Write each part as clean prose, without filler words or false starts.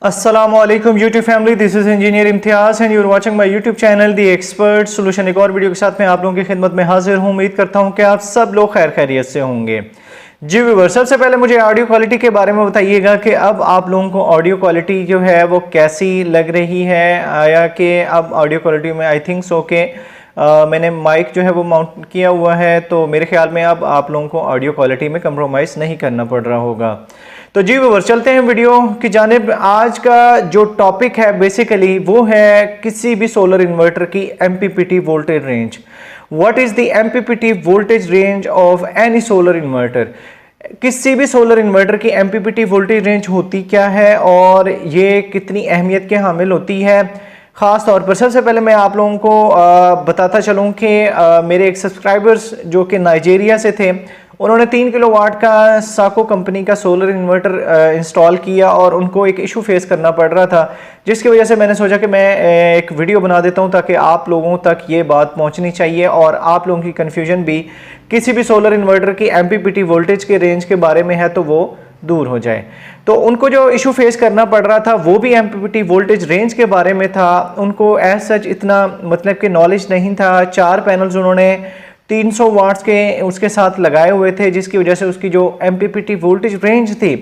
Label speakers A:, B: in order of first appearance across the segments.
A: अस्सलामुअलैकुम YouTube family, this is engineer Imtiaz and you are watching my YouTube channel the expert solution. एक और video के साथ मैं आप लोगों की खिदमत में हाजिर हूं। उम्मीद करता हूं कि आप सब लोग खैर खैरियत से होंगे। जी व्यूअर्स, सबसे पहले मुझे ऑडियो क्वालिटी के बारे में बताइएगा कि अब आप लोगों को ऑडियो क्वालिटी जो है वो कैसी लग रही है। आया कि अब ऑडियो क्वालिटी में आई थिंक सो के मैंने माइक जो है वो माउंट किया हुआ है, तो मेरे ख्याल में अब आप लोगों को ऑडियो क्वालिटी में कंप्रोमाइज़ नहीं करना पड़ रहा होगा। तो जी व्यूअर्स, चलते हैं वीडियो की जानिब। आज का जो टॉपिक है बेसिकली वो है किसी भी सोलर इन्वर्टर की MPPT voltage range. What is the MPPT voltage range of any solar inverter. किसी भी सोलर इन्वर्टर की एमपीपीटी वोल्टेज रेंज होती क्या है और ये कितनी अहमियत के हामिल होती है। ख़ास तौर पर सबसे पहले मैं आप लोगों को बताता चलूँ कि मेरे एक सब्सक्राइबर्स जो कि नाइजीरिया से थे, उन्होंने 3 किलोवाट का साको कंपनी का सोलर इन्वर्टर इंस्टॉल किया और उनको एक इशू फेस करना पड़ रहा था, जिसकी वजह से मैंने सोचा कि मैं एक वीडियो बना देता हूं ताकि आप लोगों तक ये बात पहुंचनी चाहिए और आप लोगों की कन्फ्यूजन भी किसी भी सोलर इन्वर्टर की एमपीपीटी वोल्टेज के रेंज के बारे में है तो वो दूर हो जाए। तो उनको जो इशू फेस करना पड़ रहा था वो भी एमपीपीटी वोल्टेज रेंज के बारे में था। उनको एज सच इतना मतलब कि नॉलेज नहीं था। 4 पैनल्स उन्होंने 300 वाट्स के उसके साथ लगाए हुए थे, जिसकी वजह से उसकी जो एमपीपीटी वोल्टेज रेंज थी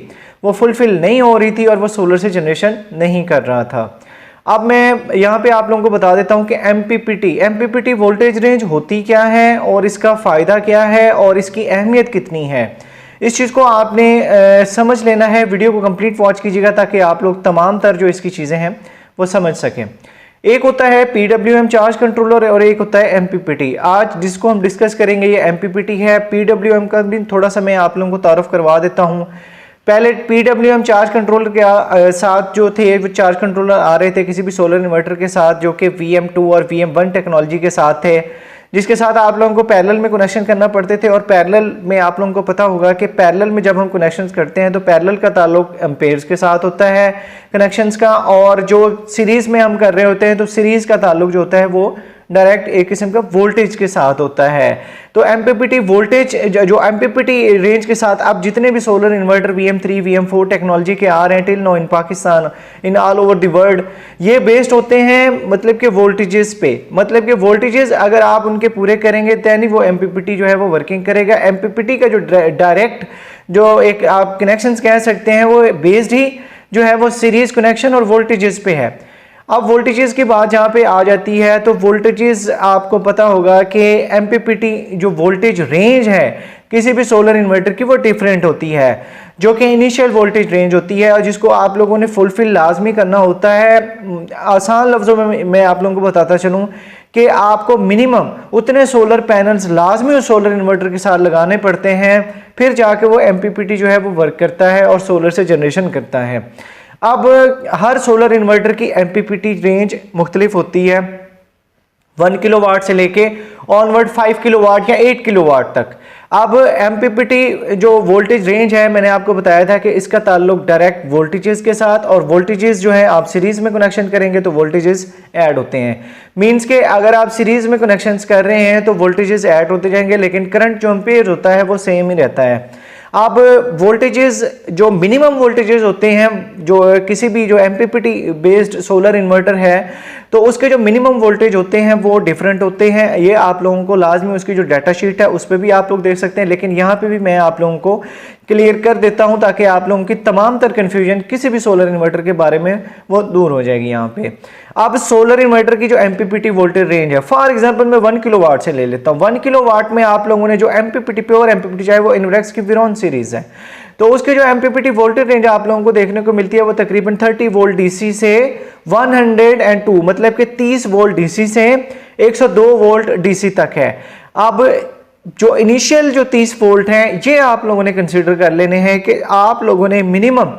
A: वो फुलफिल नहीं हो रही थी और वो सोलर से जनरेशन नहीं कर रहा था। अब मैं यहाँ पे आप लोगों को बता देता हूँ कि एमपीपीटी वोल्टेज रेंज होती क्या है और इसका फ़ायदा क्या है और इसकी अहमियत कितनी है। इस चीज़ को आपने समझ लेना है। वीडियो को कंप्लीट वॉच कीजिएगा ताकि आप लोग तमाम तर जो इसकी चीज़ें हैं वो समझ सकें। एक होता है पीडब्ल्यूएम चार्ज कंट्रोलर और एक होता है एमपीपीटी। आज जिसको हम डिस्कस करेंगे ये एमपीपीटी है। पीडब्ल्यूएम का भी थोड़ा सा मैं आप लोगों को तारुफ करवा देता हूँ। पहले पीडब्ल्यूएम चार्ज कंट्रोलर के साथ जो थे वो चार्ज कंट्रोलर आ रहे थे किसी भी सोलर इन्वर्टर के साथ, जो कि VM2 और VM1 टेक्नोलॉजी के साथ थे, जिसके साथ आप लोगों को पैरेलल में कनेक्शन करना पड़ते थे। और पैरेलल में आप लोगों को पता होगा कि पैरेलल में जब हम कनेक्शंस करते हैं तो पैरेलल का ताल्लुक एम्पेयर्स के साथ होता है कनेक्शंस का, और जो सीरीज़ में हम कर रहे होते हैं तो सीरीज़ का ताल्लुक जो होता है वो डायरेक्ट एक किस्म का वोल्टेज के साथ होता है। तो एमपीपीटी वोल्टेज जो एमपीपीटी रेंज के साथ अब जितने भी solar inverter VM3 VM4 technology के आ रहे हैं till no in Pakistan, in all over the world, ये बेस्ड होते हैं मतलब के वोल्टेजेस पे। मतलब कि वोल्टेजेस अगर आप उनके पूरे करेंगे तो यानी वो एमपीपीटी जो है वो वर्किंग करेगा। एमपीपीटी का जो डायरेक्ट जो एक आप कनेक्शंस कह सकते हैं वो बेस्ड ही जो है वो सीरीज कनेक्शन और वोल्टेजेस पे है। अब वोल्टेजेस की बात जहाँ पे आ जाती है तो वोल्टेजेस आपको पता होगा कि एमपीपीटी जो वोल्टेज रेंज है किसी भी सोलर इन्वर्टर की वो डिफरेंट होती है, जो कि इनिशियल वोल्टेज रेंज होती है और जिसको आप लोगों ने फुलफिल लाजमी करना होता है। आसान लफ्ज़ों में मैं आप लोगों को बताता चलूँ कि आपको मिनिमम उतने सोलर पैनल्स लाजमी उस सोलर इन्वर्टर के साथ लगाने पड़ते हैं, फिर जाके वो एमपीपीटी जो है वो वर्क करता है और सोलर से जनरेशन करता है। अब हर सोलर इन्वर्टर की एमपीपीटी रेंज मुख्तलिफ होती है, 1 किलोवाट से लेके ऑनवर्ड 5 किलोवाट या 8 किलोवाट तक। अब एमपीपीटी जो वोल्टेज रेंज है मैंने आपको बताया था कि इसका ताल्लुक डायरेक्ट वोल्टेजेस के साथ, और वोल्टेजेस जो है आप सीरीज में कनेक्शन करेंगे तो वोल्टेजेस ऐड होते हैं। मींस के अगर आप सीरीज में कनेक्शंस कर रहे हैं तो वोल्टेजेस ऐड होते जाएंगे, लेकिन करंट जो एम्पेयर होता है वो सेम ही रहता है। अब वोल्टेजेस जो मिनिमम वोल्टेजेस होते हैं जो किसी भी जो एमपीपीटी बेस्ड सोलर इन्वर्टर है तो उसके जो मिनिमम वोल्टेज होते हैं वो डिफरेंट होते हैं। ये आप लोगों को लाजमी उसकी जो डाटा शीट है उस पर भी आप लोग देख सकते हैं, लेकिन यहाँ पे भी मैं आप लोगों को क्लियर कर देता हूँ ताकि आप लोगों की तमाम तर कन्फ्यूजन किसी भी सोलर इन्वर्टर के बारे में वो दूर हो जाएगी यहाँ पे। अब सोलर इन्वर्टर की जो एमपीपीटी वोल्टेज रेंज है, फॉर एग्जांपल मैं 1 किलोवाट से ले लेता हूँ। 1 किलोवाट में आप लोगों ने जो एमपीपीटी प्योर एमपीपीटी चाहे वो इन्वर्क्स की विरोन सीरीज है तो उसके जो एमपीपीटी वोल्टेज रेंज आप लोगों को देखने को मिलती है वो तकरीबन 30 वोल्ट डीसी से 102 मतलब कि 30 वोल्ट डीसी से 102 वोल्ट डीसी तक है। अब जो इनिशियल जो 30 वोल्ट हैं ये आप लोगों ने कंसीडर कर लेने हैं कि आप लोगों ने मिनिमम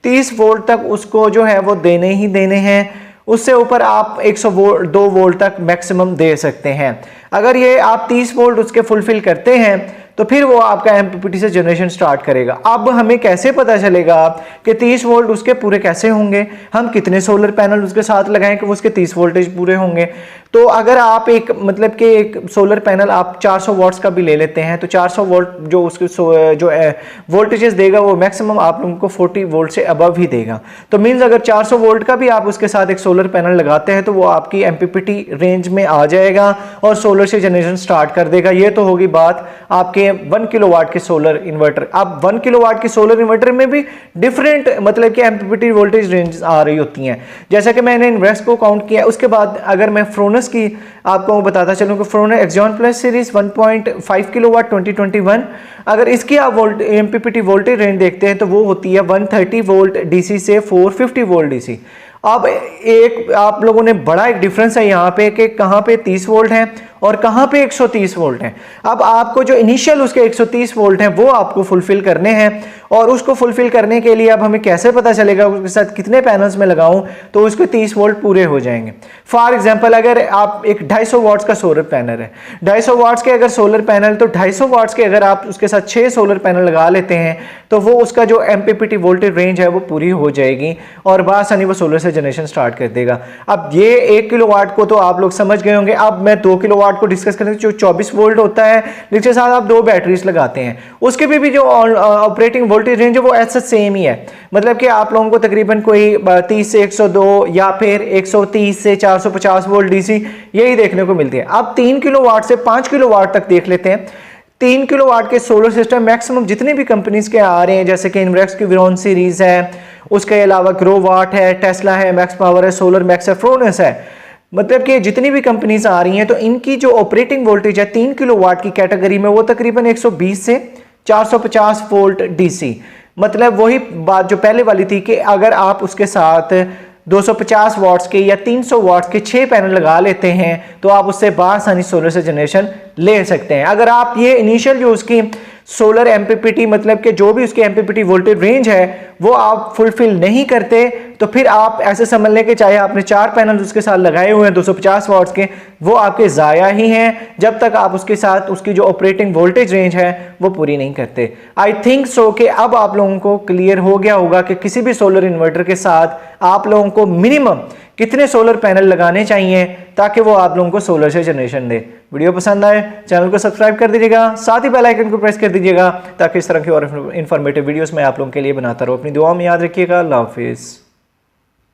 A: 30 वोल्ट तक उसको जो है वो देने ही देने हैं। उससे ऊपर आप 102 वोल्ट तक मैक्सिमम दे सकते हैं। अगर ये आप 30 वोल्ट उसके फुलफिल करते हैं तो फिर वो आपका एमपीपीटी से जनरेशन स्टार्ट करेगा। अब हमें कैसे पता चलेगा कि 30 वोल्ट उसके पूरे कैसे होंगे, हम कितने सोलर पैनल उसके साथ लगाएं कि वो उसके 30 वोल्टेज पूरे होंगे। तो अगर आप एक मतलब कि एक सोलर पैनल आप 400 वॉट्स का भी ले लेते हैं तो 400 वोल्ट जो उसके जो वोल्टेजेस देगा वो मैक्सिमम आप लोगों को 40 वोल्ट से अबव ही देगा। तो मीन्स अगर 400 वोल्ट का भी आप उसके साथ एक सोलर पैनल लगाते हैं तो वो आपकी एमपीपीटी रेंज में आ जाएगा और सोलर से जनरेशन स्टार्ट कर देगा। ये तो होगी बात आपके 1 किलोवाट के सोलर इन्वर्टर। अब 1 किलोवाट के सोलर इन्वर्टर में भी डिफरेंट मतलब कि एमपीपीटी वोल्टेज रेंज आ रही होती हैं। जैसा कि मैंने इन्वेस्ट को काउंट किया, उसके बाद अगर मैं फ्रोनस की आपको बताता चलूं कि फ्रोनस एक्सॉन प्लस सीरीज 1.5 किलोवाट 2021, अगर इसकी आप एमपीपीटी वोल्टेज रेंज देखते हैं तो वो होती है 130 वोल्ट डीसी से 450 वोल्ट डीसी। अब एक आप लोगों ने बड़ा एक डिफरेंस है यहाँ पे कि कहाँ पे 30 वोल्ट है और कहाँ पे 130 वोल्ट है। अब आपको जो इनिशियल उसके 130 वोल्ट हैं वो आपको फुलफिल करने हैं और उसको फुलफिल करने के लिए अब हमें कैसे पता चलेगा उसके साथ कितने पैनल्स में लगाऊं तो उसके 30 वोल्ट पूरे हो जाएंगे। फॉर एग्जांपल अगर आप एक 250 वाट्स का सोलर पैनल है, 250 वाट्स के अगर सोलर पैनल, तो 250 वाट्स के अगर आप उसके साथ 6 सोलर पैनल लगा लेते हैं तो वो उसका जो एमपीपीटी वोल्टेज रेंज है वो पूरी हो जाएगी और बासानी वो सोलर से जनरेशन स्टार्ट कर देगा। अब ये 1 किलोवाट को तो आप लोग समझ गए होंगे। अब मैं 2 किलोवाट को डिस्कस करें जो 24 वोल्ट होता है, जिसके साथ आप 2 बैटरीज लगाते हैं, उसके भी जो ऑपरेटिंग वोल्टेज रेंज है वो ऐसा सेम ही है। मतलब कि आप लोगों को तकरीबन कोई 30 से 102 या फिर 130 से 450 वोल्ट डीसी यही देखने को मिलती है। अब 3 किलोवाट से 5 किलोवाट तक देख लेते हैं। 3 किलोवाट के सोलर सिस्टम मैक्सिमम जितने भी कंपनीज के आ रहे हैं, जैसे कि इन्वेक्स की विरोन सीरीज है, उसके अलावा ग्रोवाट है, टेस्ला है, मैक्स पावर है, सोलर मैक्स है, फ्रोनस है, मतलब कि जितनी भी कंपनीज आ रही हैं तो इनकी जो ऑपरेटिंग वोल्टेज है 3 किलोवाट की कैटेगरी में वो तकरीबन 120 से 450 वोल्ट डीसी। मतलब वही बात जो पहले वाली थी कि अगर आप उसके साथ 250 वाट्स के या 300 वाट्स के 6 पैनल लगा लेते हैं तो आप उससे बासानी सोलर से जनरेशन ले सकते हैं। अगर आप ये इनिशियल जो उसकी सोलर एमपीपीटी मतलब कि जो भी उसकी एमपीपीटी वोल्टेज रेंज है वो आप फुलफिल नहीं करते तो फिर आप ऐसे समझ लें कि चाहे आपने 4 पैनल उसके साथ लगाए हुए हैं 250 वाट्स के, वो आपके ज़ाया ही हैं जब तक आप उसके साथ उसकी जो ऑपरेटिंग वोल्टेज रेंज है वो पूरी नहीं करते। आई थिंक सो कि अब आप लोगों को क्लियर हो गया होगा कि किसी भी सोलर इन्वर्टर के साथ आप लोगों को मिनिमम कितने सोलर पैनल लगाने चाहिए ताकि वो आप लोगों को सोलर से जनरेशन दे। वीडियो पसंद आए चैनल को सब्सक्राइब कर दीजिएगा, साथ ही बेल आइकन को प्रेस कर दीजिएगा ताकि इस तरह की और इन्फॉर्मेटिव वीडियोस मैं आप लोगों के लिए बनाता रहूं। अपनी दुआ में याद रखिएगा। अल्लाह हाफिज़।